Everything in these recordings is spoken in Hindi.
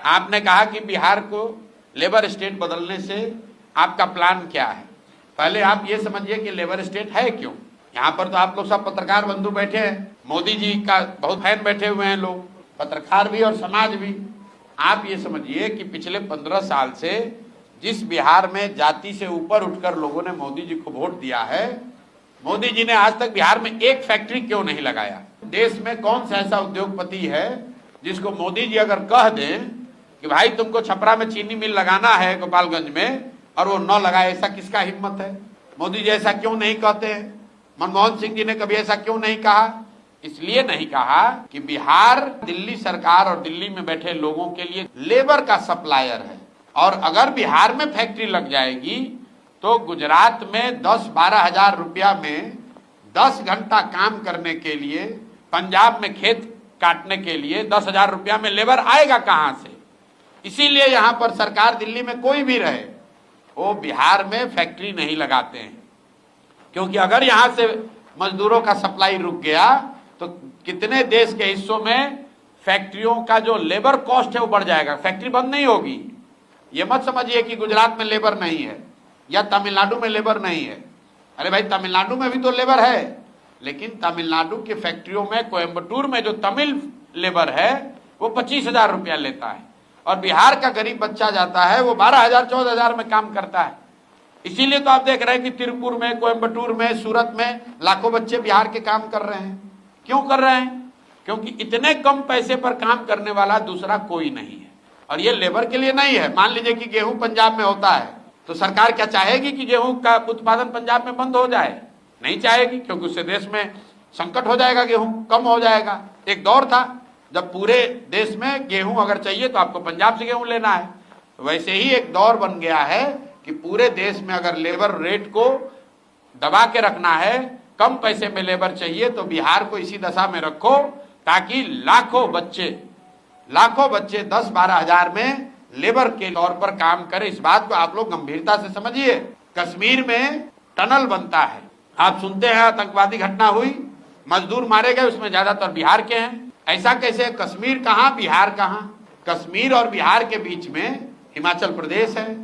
आपने कहा कि बिहार को लेबर स्टेट बदलने से आपका प्लान क्या है। पहले आप ये समझिए कि लेबर स्टेट है क्यों। यहाँ पर तो आप लोग सब पत्रकार बंधु बैठे हैं, मोदी जी का बहुत फैन बैठे हुए हैं लोग, पत्रकार भी और समाज भी। आप ये समझिए कि पिछले 15 साल से जिस बिहार में जाति से ऊपर उठकर लोगों ने मोदी जी को वोट दिया है, मोदी जी ने आज तक बिहार में एक फैक्ट्री क्यों नहीं लगाया। देश में कौन सा ऐसा उद्योगपति है जिसको मोदी जी अगर कह दें कि भाई तुमको छपरा में चीनी मिल लगाना है गोपालगंज में, और वो न लगाए, ऐसा किसका हिम्मत है। मोदी जी ऐसा क्यों नहीं कहते हैं। मनमोहन सिंह जी ने कभी ऐसा क्यों नहीं कहा। इसलिए नहीं कहा कि बिहार दिल्ली सरकार और दिल्ली में बैठे लोगों के लिए लेबर का सप्लायर है, और अगर बिहार में फैक्ट्री लग जाएगी तो गुजरात में 10-12 हजार रुपया में 10 घंटा काम करने के लिए, पंजाब में खेत काटने के लिए 10 हजार रुपया में लेबर आएगा कहां से। इसीलिए यहां पर सरकार दिल्ली में कोई भी रहे वो बिहार में फैक्ट्री नहीं लगाते हैं, क्योंकि अगर यहां से मजदूरों का सप्लाई रुक गया तो कितने देश के हिस्सों में फैक्ट्रियों का जो लेबर कॉस्ट है वो बढ़ जाएगा। फैक्ट्री बंद नहीं होगी। ये मत समझिए कि गुजरात में लेबर नहीं है या तमिलनाडु में लेबर नहीं है। अरे भाई, तमिलनाडु में भी तो लेबर है, लेकिन तमिलनाडु की फैक्ट्रियों में, कोयम्बटूर में जो तमिल लेबर है वो 25 हजार रुपया लेता है, और बिहार का गरीब बच्चा जाता है वो 12 हजार 14 हजार में काम करता है। इसीलिए तो आप देख रहे हैं कि तिरुपुर में, कोयम्बटूर में, सूरत में लाखों बच्चे बिहार के काम कर रहे हैं। क्यों कर रहे हैं? क्योंकि इतने कम पैसे पर काम करने वाला दूसरा कोई नहीं है। और ये लेबर के लिए नहीं है। मान लीजिए कि गेहूं पंजाब में होता है तो सरकार क्या चाहेगी कि गेहूं का उत्पादन पंजाब में बंद हो जाए? नहीं चाहेगी, क्योंकि उससे देश में संकट हो जाएगा, गेहूं कम हो जाएगा। एक दौर था जब पूरे देश में गेहूं अगर चाहिए तो आपको पंजाब से गेहूं लेना है। तो वैसे ही एक दौर बन गया है कि पूरे देश में अगर लेबर रेट को दबा के रखना है, कम पैसे में लेबर चाहिए, तो बिहार को इसी दशा में रखो ताकि लाखों बच्चे 10-12 हजार में लेबर के तौर पर काम करें। इस बात को आप लोग गंभीरता से समझिए। कश्मीर में टनल बनता है, आप सुनते हैं आतंकवादी घटना हुई, मजदूर मारे गए, उसमें ज्यादातर बिहार के हैं। ऐसा कैसे? कश्मीर कहाँ, बिहार कहाँ? कश्मीर और बिहार के बीच में हिमाचल प्रदेश है,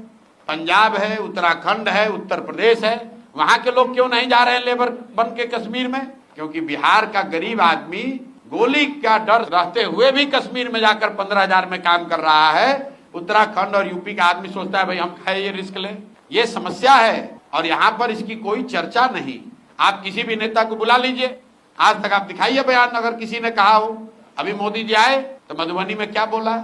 पंजाब है, उत्तराखंड है, उत्तर प्रदेश है। वहां के लोग क्यों नहीं जा रहे हैं लेबर बन के कश्मीर में? क्योंकि बिहार का गरीब आदमी गोली का डर रहते हुए भी कश्मीर में जाकर 15 हजार में काम कर रहा है। उत्तराखंड और यूपी का आदमी सोचता है भाई हम खाए ये रिस्क लें। ये समस्या है और यहाँ पर इसकी कोई चर्चा नहीं। आप किसी भी नेता को बुला लीजिए, आज तक आप दिखाइए बयान अगर किसी ने कहा हो। अभी मोदी जी आए तो मधुबनी में क्या बोला?